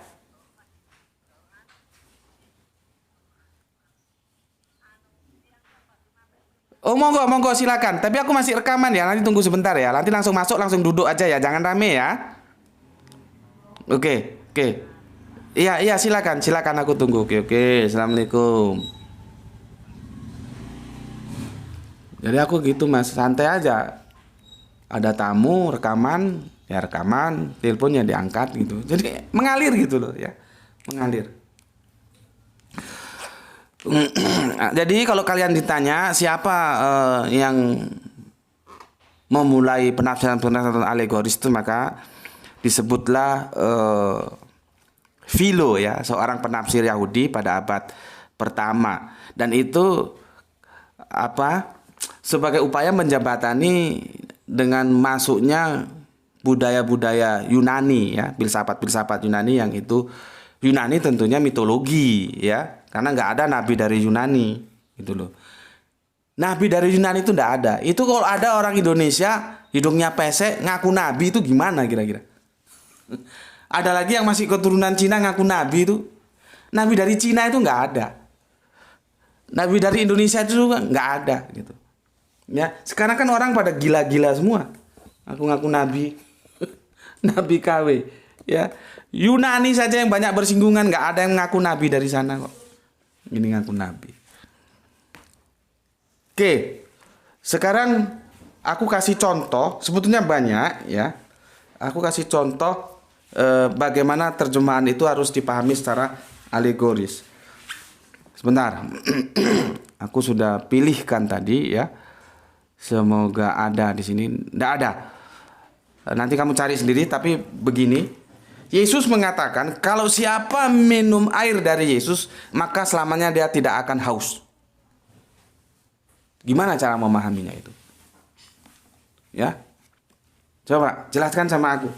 Oh, monggo silakan. Tapi aku masih rekaman ya. Nanti tunggu sebentar ya. Nanti langsung masuk, langsung duduk aja ya. Jangan rame ya. Oke. Iya, silakan aku tunggu. Oke. Assalamualaikum. Jadi aku gitu Mas, santai aja. Ada tamu, rekaman, teleponnya diangkat gitu. Jadi mengalir gitu loh ya. Mengalir. Jadi kalau kalian ditanya siapa yang memulai penafsiran alegoris itu, maka disebutlah Philo ya, seorang penafsir Yahudi pada abad pertama, dan itu sebagai upaya menjembatani dengan masuknya budaya-budaya Yunani ya, filsafat Yunani, yang itu Yunani tentunya mitologi ya, karena nggak ada nabi dari Yunani gitu loh. Nabi dari Yunani itu nggak ada. Itu kalau ada orang Indonesia hidungnya pesek ngaku nabi itu gimana kira-kira? Ada lagi yang masih keturunan Cina ngaku nabi itu. Nabi dari Cina itu nggak ada. Nabi dari Indonesia itu juga nggak ada gitu. Ya, sekarang kan orang pada gila-gila semua. Aku ngaku nabi. Nabi KW. Ya, Yunani saja yang banyak bersinggungan, nggak ada yang ngaku nabi dari sana kok. Ini ngaku nabi. Oke. Sekarang aku kasih contoh, sebetulnya banyak ya. Aku kasih contoh bagaimana terjemahan itu harus dipahami secara alegoris. Sebentar. Aku sudah pilihkan tadi ya. Semoga ada di sini. Tidak ada. Nanti kamu cari sendiri, tapi begini. Yesus mengatakan kalau siapa minum air dari Yesus, maka selamanya dia tidak akan haus. Gimana cara memahaminya itu? Ya. Coba jelaskan sama aku.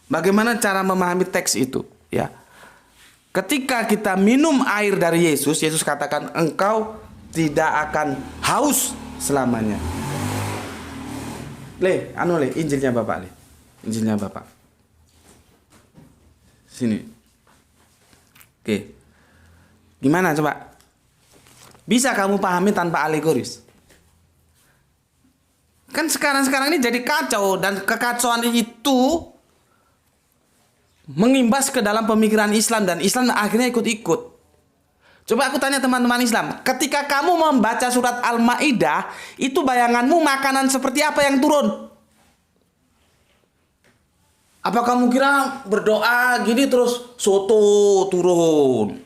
Bagaimana cara memahami teks itu, ya? Ketika kita minum air dari Yesus, Yesus katakan engkau tidak akan haus selamanya. Injilnya Bapak, Injilnya Bapak. Sini. Oke. Gimana coba? Bisa kamu pahami tanpa alegoris? Kan sekarang ini jadi kacau, dan kekacauan itu mengimbas ke dalam pemikiran Islam, dan Islam akhirnya ikut-ikut. Coba aku tanya teman-teman Islam, ketika kamu membaca surat Al-Maidah, itu bayanganmu makanan seperti apa yang turun? Apa kamu kira berdoa gini terus soto turun?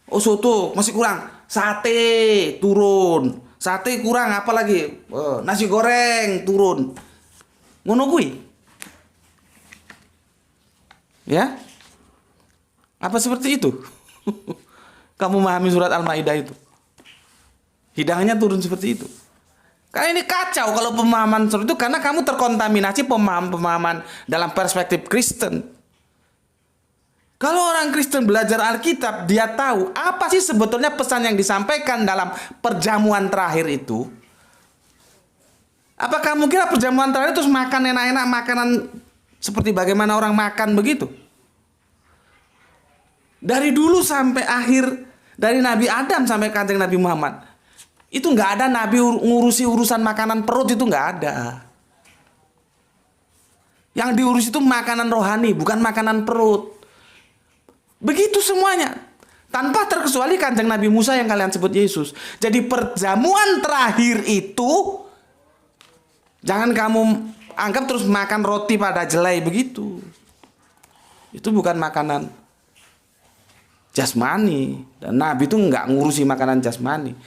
Oh, soto masih kurang, sate turun, sate kurang, apa lagi? Nasi goreng turun. Ngono kuwi. Ya? Apa seperti itu? Kamu memahami surat Al-Maidah itu? Hidangannya turun seperti itu. Karena ini kacau kalau pemahaman seperti itu, karena kamu terkontaminasi pemahaman dalam perspektif Kristen. Kalau orang Kristen belajar Alkitab, dia tahu apa sih sebetulnya pesan yang disampaikan dalam perjamuan terakhir itu. Apa kamu kira perjamuan terakhir terus makan enak-enak makanan seperti bagaimana orang makan begitu? Dari dulu sampai akhir, dari Nabi Adam sampai Kanjeng Nabi Muhammad, itu nggak ada Nabi ngurusi urusan makanan perut, itu nggak ada. Yang diurus itu makanan rohani, bukan makanan perut. Begitu semuanya. Tanpa terkecuali Kanjeng Nabi Musa yang kalian sebut Yesus. Jadi perjamuan terakhir itu, jangan kamu anggap terus makan roti pada jelai begitu. Itu bukan makanan jasmani. Dan Nabi itu nggak ngurusi makanan jasmani.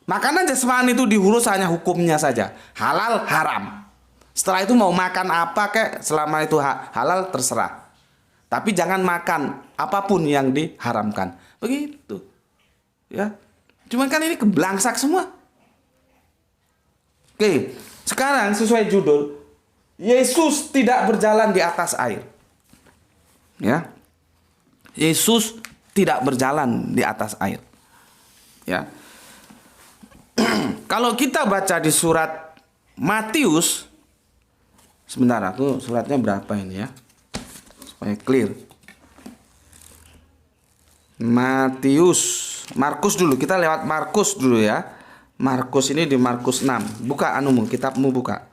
Makanan jasmani itu diurus hanya hukumnya saja. Halal, haram. Setelah itu mau makan apa kek, selama itu halal terserah. Tapi jangan makan apapun yang diharamkan. Begitu. Ya. Cuman kan ini keblangsak semua. Oke, sekarang sesuai judul, Yesus tidak berjalan di atas air. Ya. Yesus tidak berjalan di atas air. Ya. Kalau kita baca di surat Matius, sebentar, aku suratnya berapa ini ya? Supaya clear. Markus dulu, kita lewat Markus dulu ya. Markus ini di Markus 6. Buka anumu, kitabmu buka.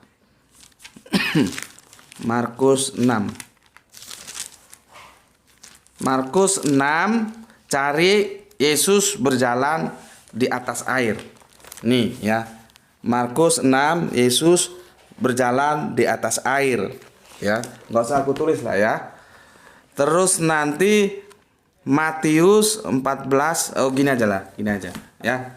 Markus 6. Markus 6, cari Yesus berjalan di atas air. Nih ya. Markus 6, Yesus berjalan di atas air. Ya, nggak usah aku tulis lah ya. Terus nanti Matius 14, gini aja lah, gini aja ya.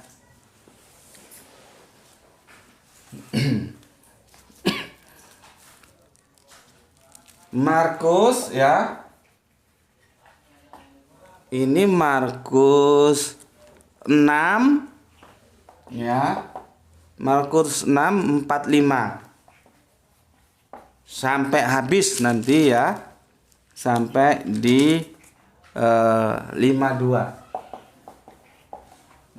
Markus ya. Ini Markus 6 ya. Markus 6 45 sampai habis nanti ya. Sampai di 52.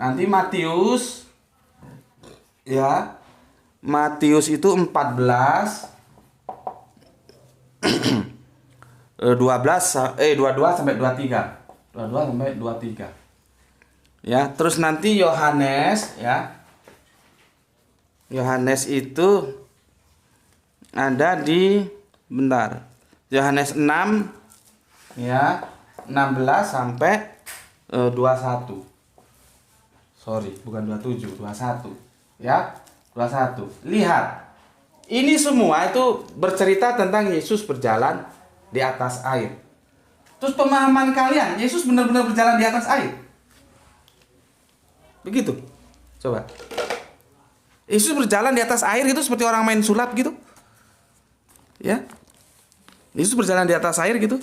Nanti Matius ya. Matius itu 14 22 sampai 23. 22 sampai 23. Ya, terus nanti Yohanes ya. Yohanes itu ada di Yohanes 6 ya, 16 sampai 21. Sorry, bukan 27, 21. Ya, 21. Lihat. Ini semua itu bercerita tentang Yesus berjalan di atas air. Terus pemahaman kalian, Yesus benar-benar berjalan di atas air? Begitu. Coba. Yesus berjalan di atas air itu seperti orang main sulap gitu. Ya. Yesus berjalan di atas air gitu.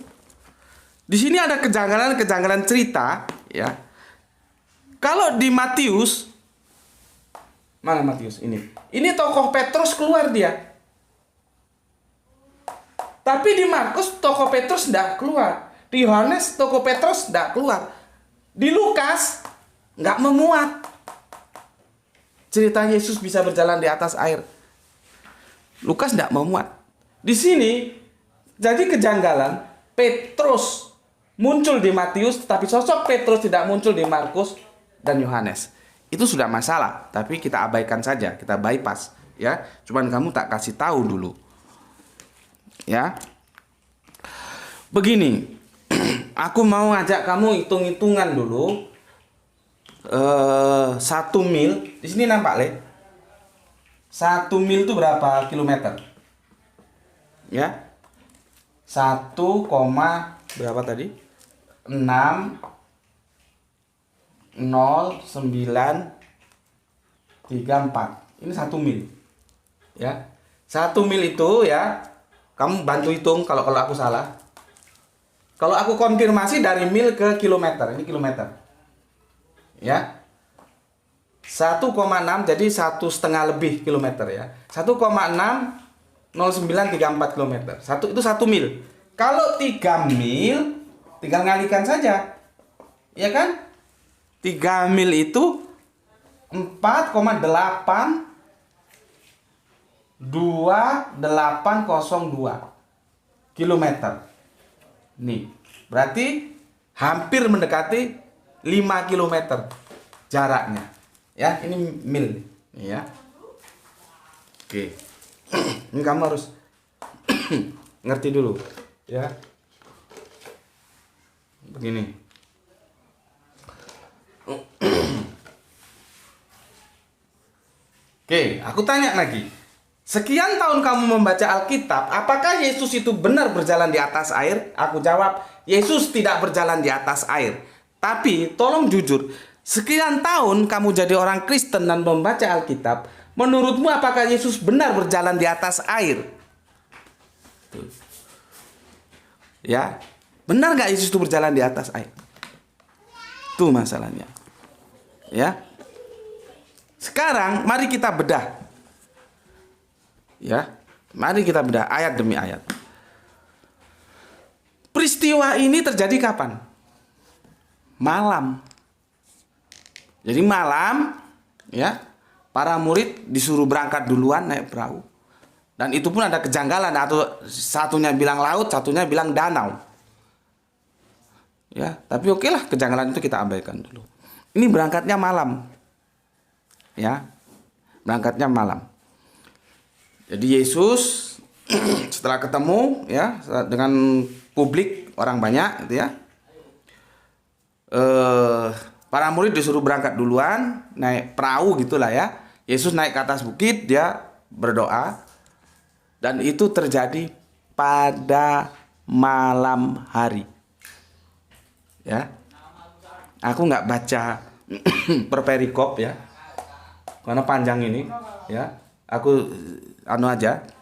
Di sini ada kejanggalan cerita, ya. Kalau di Matius, mana Matius ini? Ini tokoh Petrus keluar dia. Tapi di Markus tokoh Petrus tidak keluar. Di Yohanes tokoh Petrus tidak keluar. Di Lukas nggak memuat cerita Yesus bisa berjalan di atas air. Lukas tidak memuat. Di sini jadi kejanggalan, Petrus muncul di Matius, tapi sosok Petrus tidak muncul di Markus dan Yohanes. Itu sudah masalah, tapi kita abaikan saja, kita bypass, ya. Cuman kamu tak kasih tahu dulu, ya. Begini, aku mau ngajak kamu hitung-hitungan dulu. 1 mil, di sini nampak Le. 1 mil itu berapa kilometer? Ya. 1, berapa tadi? 6 0 9 3 4. Ini 1 mil. Ya. 1 mil itu ya, kamu bantu hitung kalau aku salah. Kalau aku konfirmasi dari mil ke kilometer, ini kilometer. Ya. 1,6 jadi 1,5 lebih kilometer ya. 1,6 0934 km. Itu 1 mil. Kalau 3 mil tinggal ngalikan saja. Ya kan? 3 mil itu 4,82802 kilometer. Nih, berarti hampir mendekati 5 kilometer jaraknya. Ya, ini mil. Ya. Oke. Ini kamu harus ngerti dulu. Ya. Begini. Oke, aku tanya lagi. Sekian tahun kamu membaca Alkitab, apakah Yesus itu benar berjalan di atas air? Aku jawab, Yesus tidak berjalan di atas air. Tapi, tolong jujur, sekian tahun kamu jadi orang Kristen dan membaca Alkitab, menurutmu apakah Yesus benar berjalan di atas air? Tuh. Ya, benar nggak Yesus itu berjalan di atas air? Itu masalahnya. Ya. Sekarang, mari kita bedah. Ya, mari kita bedah ayat demi ayat. Peristiwa ini terjadi kapan? Malam. Jadi malam, ya, para murid disuruh berangkat duluan naik perahu. Dan itu pun ada kejanggalan, atau satunya bilang laut, satunya bilang danau. Ya, tapi oke lah, kejanggalan itu kita abaikan dulu. Ini berangkatnya malam. Ya, berangkatnya malam. Jadi Yesus setelah ketemu ya dengan publik orang banyak gitu ya, para murid disuruh berangkat duluan naik perahu gitulah ya. Yesus naik ke atas bukit, dia berdoa, dan itu terjadi pada malam hari. Ya, aku nggak baca per perikop ya, karena panjang ini ya. Aku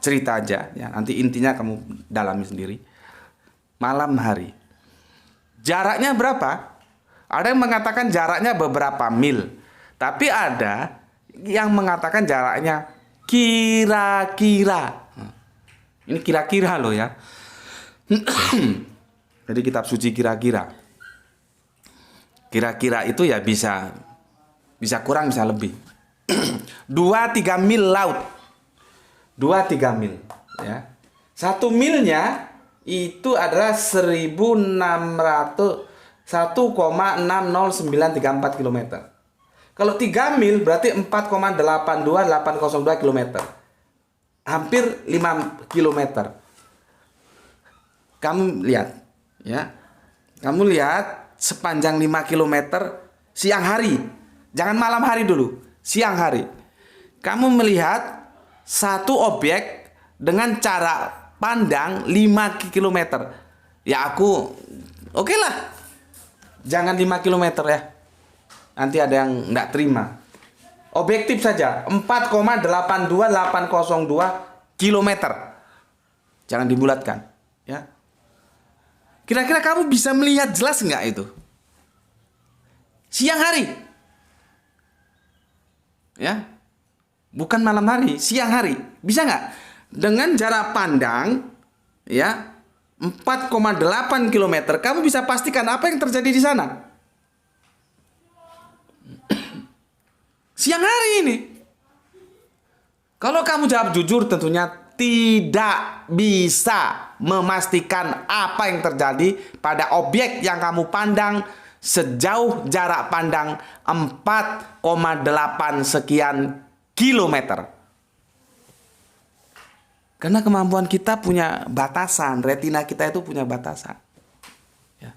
cerita aja ya, nanti intinya kamu dalami sendiri. Malam hari. Jaraknya berapa? Ada yang mengatakan jaraknya beberapa mil. Tapi ada yang mengatakan jaraknya kira-kira. Ini kira-kira loh ya. Jadi kitab suci kira-kira. Kira-kira itu ya bisa kurang, bisa lebih. 2-3 mil laut. 2-3 mil ya. 1 milnya itu adalah 1,60934 km. Kalau 3 mil berarti 4,82802 km. Hampir 5 km. Kamu lihat ya. Kamu lihat sepanjang 5 km siang hari. Jangan malam hari dulu, siang hari. Kamu melihat satu objek dengan cara pandang 5 km. Ya aku oke lah. Jangan 5 km ya. Nanti ada yang enggak terima. Objektif saja 4,82802 km. Jangan dibulatkan ya. Kira-kira kamu bisa melihat jelas enggak itu? Siang hari. Ya. Bukan malam hari, siang hari. Bisa nggak? Dengan jarak pandang ya 4,8 km, kamu bisa pastikan apa yang terjadi di sana. Siang hari ini. Kalau kamu jawab jujur, tentunya tidak bisa memastikan apa yang terjadi pada objek yang kamu pandang sejauh jarak pandang 4,8 sekian kilometer. Karena kemampuan kita punya batasan, retina kita itu punya batasan. Ya.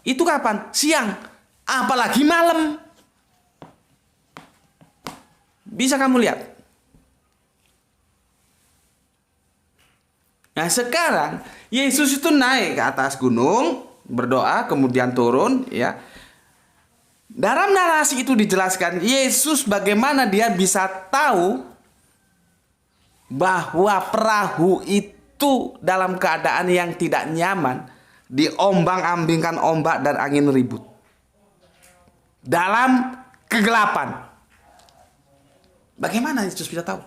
Itu kapan? Siang, apalagi malam. Bisa kamu lihat. Nah sekarang Yesus itu naik ke atas gunung, berdoa, kemudian turun, ya. Dalam narasi itu dijelaskan Yesus bagaimana dia bisa tahu bahwa perahu itu dalam keadaan yang tidak nyaman, diombang-ambingkan ombak dan angin ribut. Dalam kegelapan. Bagaimana Yesus bisa tahu?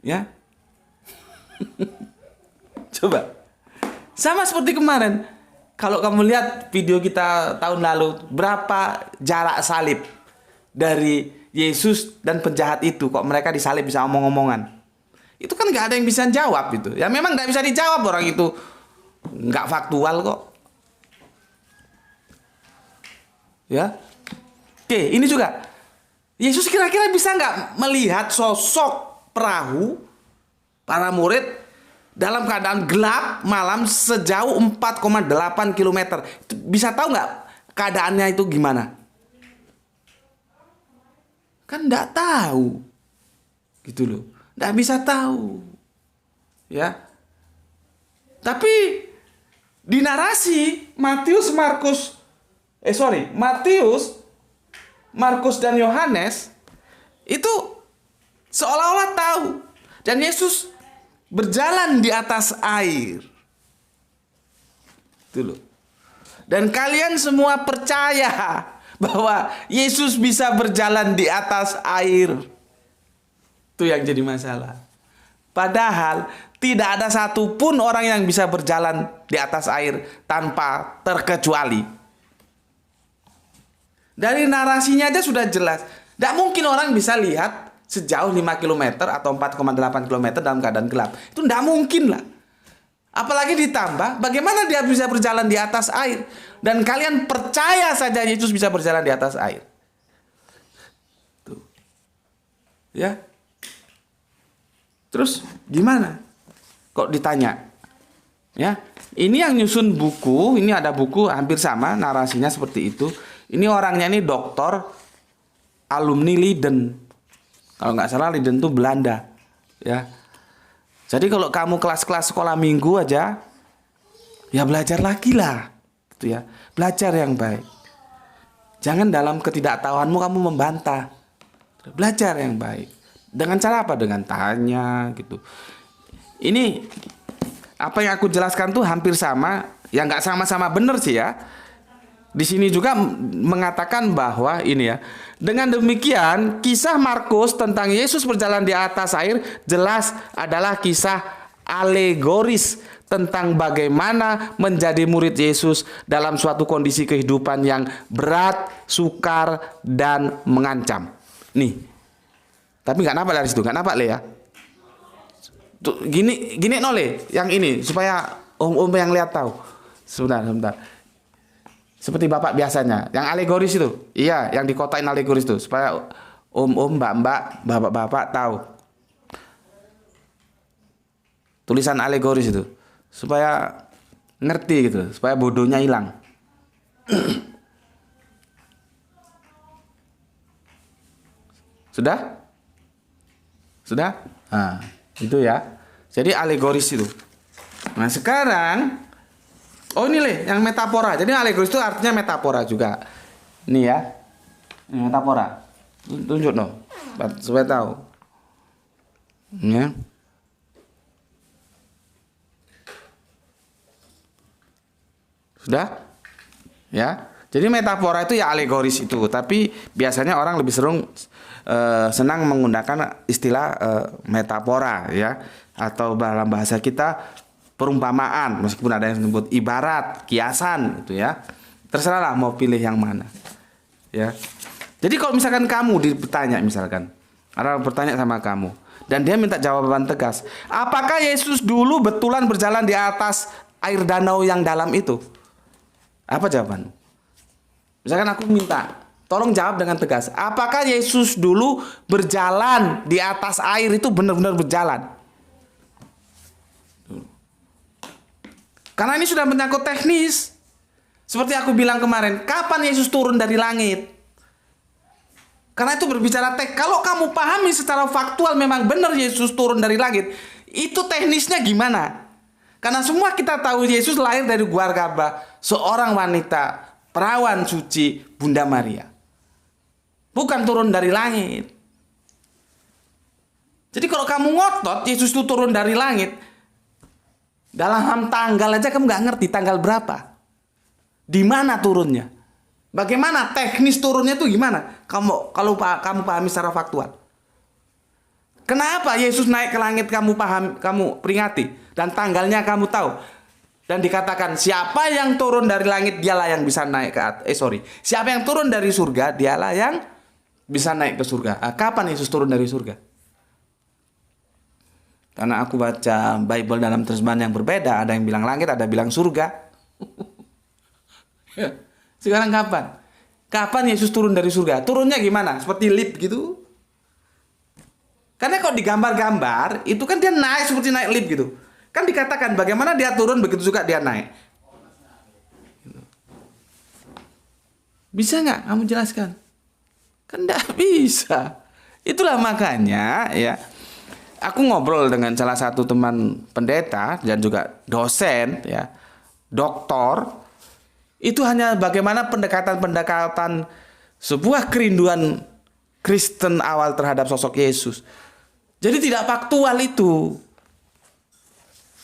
Ya. Coba. Sama seperti kemarin. Kalau kamu lihat video kita tahun lalu, berapa jarak salib dari Yesus dan penjahat itu, kok mereka disalib bisa omong-omongan. Itu kan nggak ada yang bisa jawab itu. Ya memang nggak bisa dijawab, orang itu nggak faktual kok. Ya, oke, ini juga Yesus kira-kira bisa nggak melihat sosok perahu para murid dalam keadaan gelap malam sejauh 4,8 km. Bisa tahu nggak keadaannya itu gimana? Kan nggak tahu. Gitu loh. Nggak bisa tahu. Ya. Tapi di narasi Matius, Markus dan Yohanes itu seolah-olah tahu. Dan Yesus berjalan di atas air. Itu loh. Dan kalian semua percaya bahwa Yesus bisa berjalan di atas air. Itu yang jadi masalah. Padahal tidak ada satupun orang yang bisa berjalan di atas air tanpa terkecuali. Dari narasinya aja sudah jelas. Tidak mungkin orang bisa lihat sejauh 5 km atau 4,8 km dalam keadaan gelap. Itu tidak mungkin lah. Apalagi ditambah bagaimana dia bisa berjalan di atas air. Dan kalian percaya saja Yesus bisa berjalan di atas air. Tuh. Ya. Terus gimana? Kok ditanya? Ya. Ini yang nyusun buku, ini ada buku hampir sama narasinya seperti itu. Ini orangnya ini doktor alumni Leiden. Kalau nggak salah Leiden itu Belanda, ya. Jadi kalau kamu kelas-kelas sekolah minggu aja, ya belajar lagi lah, gitu ya. Belajar yang baik. Jangan dalam ketidaktahuanmu kamu membantah. Belajar yang baik. Dengan cara apa? Dengan tanya, gitu. Ini apa yang aku jelaskan tuh hampir sama, ya nggak sama-sama benar sih ya. Di sini juga mengatakan bahwa ini ya, dengan demikian kisah Markus tentang Yesus berjalan di atas air jelas adalah kisah alegoris tentang bagaimana menjadi murid Yesus dalam suatu kondisi kehidupan yang berat, sukar, dan mengancam. Nih, tapi nggak nampak dari situ, nggak nampak Le ya. Tuh, gini nole, yang ini supaya om-om yang lihat tahu. Sebentar. Seperti bapak biasanya, yang alegoris itu, iya, yang dikotain alegoris itu, supaya om-om, mbak-mbak, bapak-bapak tahu. Tulisan alegoris itu, supaya ngerti gitu, supaya bodohnya hilang. Sudah? Nah, itu ya. Jadi alegoris itu. Nah sekarang, oh ini Le, yang metafora. Jadi alegoris itu artinya metafora juga. Ini ya, ini metafora. Tunjuk dong, supaya tahu. Ya. Sudah? Ya. Jadi metafora itu ya alegoris itu. Tapi biasanya orang lebih senang menggunakan istilah metafora ya, atau dalam bahasa kita perumpamaan, meskipun ada yang menyebut ibarat, kiasan gitu ya. Terserahlah mau pilih yang mana. Ya. Jadi kalau misalkan kamu ditanya, misalkan orang bertanya sama kamu dan dia minta jawaban tegas, apakah Yesus dulu betulan berjalan di atas air danau yang dalam itu? Apa jawabanmu? Misalkan aku minta, tolong jawab dengan tegas. Apakah Yesus dulu berjalan di atas air itu benar-benar berjalan? Karena ini sudah menyangkut teknis. Seperti aku bilang kemarin, kapan Yesus turun dari langit? Karena itu berbicara kalau kamu pahami secara faktual memang benar Yesus turun dari langit, itu teknisnya gimana? Karena semua kita tahu Yesus lahir dari keluarga seorang wanita perawan suci, Bunda Maria. Bukan turun dari langit. Jadi kalau kamu ngotot Yesus itu turun dari langit, dalam tanggal aja kamu nggak ngerti tanggal berapa, di mana turunnya, bagaimana teknis turunnya itu gimana? Kalau kamu pahami secara faktual. Kenapa Yesus naik ke langit kamu peringati dan tanggalnya kamu tahu, Dan dikatakan siapa yang turun dari langit dialah yang bisa naik ke atas. Siapa yang turun dari surga dialah yang bisa naik ke surga. Kapan Yesus turun dari surga? Karena aku baca Bible dalam terjemahan yang berbeda. Ada yang bilang langit, ada yang bilang surga. Sekarang kapan? Kapan Yesus turun dari surga? Turunnya gimana? Seperti lift gitu? Karena kalau digambar-gambar, itu kan dia naik seperti naik lift gitu. Kan dikatakan bagaimana dia turun, begitu juga dia naik. Bisa nggak kamu jelaskan? Kan nggak bisa. Itulah makanya ya, aku ngobrol dengan salah satu teman pendeta dan juga dosen ya, doktor. Itu hanya bagaimana pendekatan-pendekatan sebuah kerinduan Kristen awal terhadap sosok Yesus. Jadi tidak faktual itu.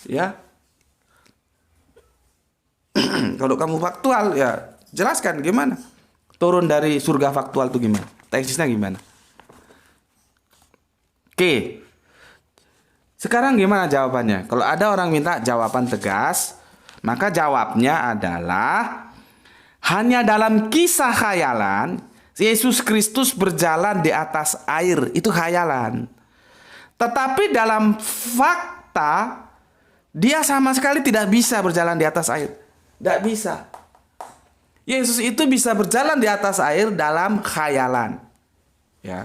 Ya. Kalau kamu faktual ya jelaskan gimana. Turun dari surga faktual itu gimana? Teksisnya gimana? Oke. Sekarang gimana jawabannya? Kalau ada orang minta jawaban tegas, maka jawabnya adalah hanya dalam kisah khayalan Yesus Kristus berjalan di atas air. Itu khayalan. Tetapi dalam fakta dia sama sekali tidak bisa berjalan di atas air. Tidak bisa. Yesus itu bisa berjalan di atas air dalam khayalan. Ya.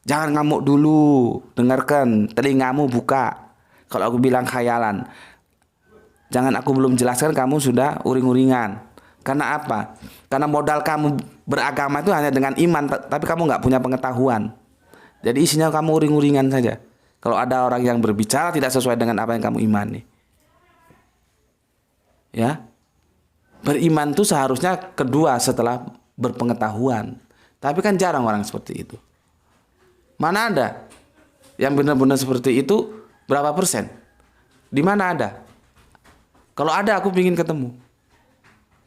Jangan ngamuk dulu. Dengarkan, telingamu buka. Kalau aku bilang khayalan. Jangan aku belum jelaskan kamu sudah uring-uringan. Karena apa? Karena modal kamu beragama itu hanya dengan iman, tapi kamu nggak punya pengetahuan. Jadi isinya kamu uring-uringan saja. Kalau ada orang yang berbicara tidak sesuai dengan apa yang kamu imani. Ya, beriman itu seharusnya kedua setelah berpengetahuan. Tapi kan jarang orang seperti itu. Mana ada yang benar-benar seperti itu? Berapa persen? Di mana ada? Kalau ada aku ingin ketemu.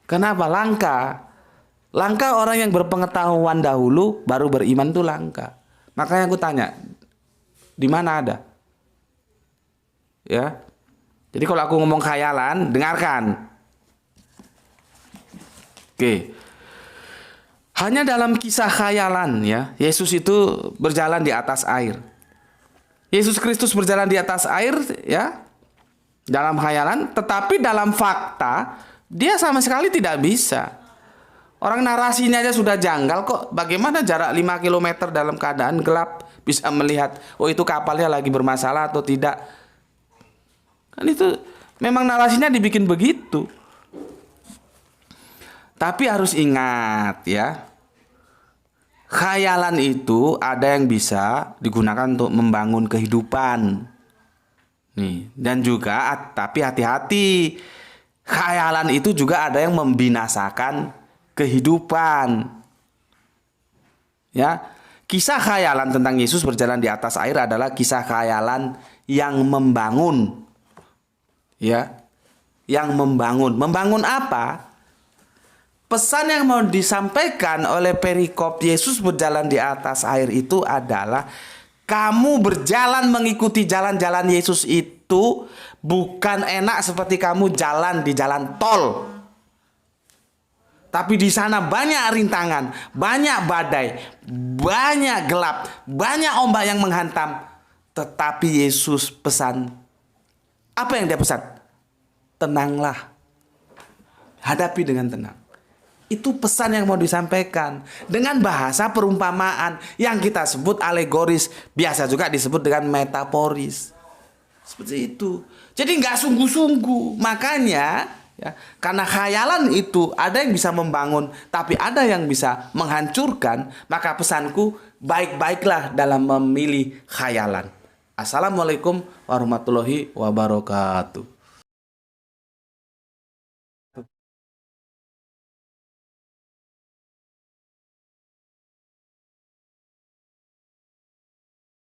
Kenapa? Langka orang yang berpengetahuan dahulu baru beriman itu langka. Makanya aku tanya, di mana ada? Ya. Jadi kalau aku ngomong khayalan, dengarkan. Oke. Hanya dalam kisah khayalan ya, Yesus itu berjalan di atas air. Yesus Kristus berjalan di atas air ya, dalam khayalan, tetapi dalam fakta dia sama sekali tidak bisa. Orang narasinya aja sudah janggal kok. Bagaimana jarak 5 km dalam keadaan gelap bisa melihat, oh itu kapalnya lagi bermasalah atau tidak. Kan itu memang narasinya dibikin begitu. Tapi harus ingat ya, khayalan itu ada yang bisa digunakan untuk membangun kehidupan. Nih, dan juga tapi hati-hati. Khayalan itu juga ada yang membinasakan kehidupan. Ya, kisah khayalan tentang Yesus berjalan di atas air adalah kisah khayalan yang membangun. Ya, yang membangun. Membangun apa? Pesan yang mau disampaikan oleh perikop Yesus berjalan di atas air itu adalah kamu berjalan mengikuti jalan-jalan Yesus itu bukan enak seperti kamu jalan di jalan tol. Tapi di sana banyak rintangan, banyak badai, banyak gelap, banyak ombak yang menghantam. Tetapi Yesus pesan, apa yang dia pesan? Tenanglah. Hadapi dengan tenang. Itu pesan yang mau disampaikan dengan bahasa perumpamaan yang kita sebut alegoris, biasa juga disebut dengan metaforis. Seperti itu. Jadi nggak sungguh-sungguh. Makanya ya, karena khayalan itu ada yang bisa membangun, tapi ada yang bisa menghancurkan. Maka pesanku, baik-baiklah dalam memilih khayalan. Assalamualaikum warahmatullahi wabarakatuh.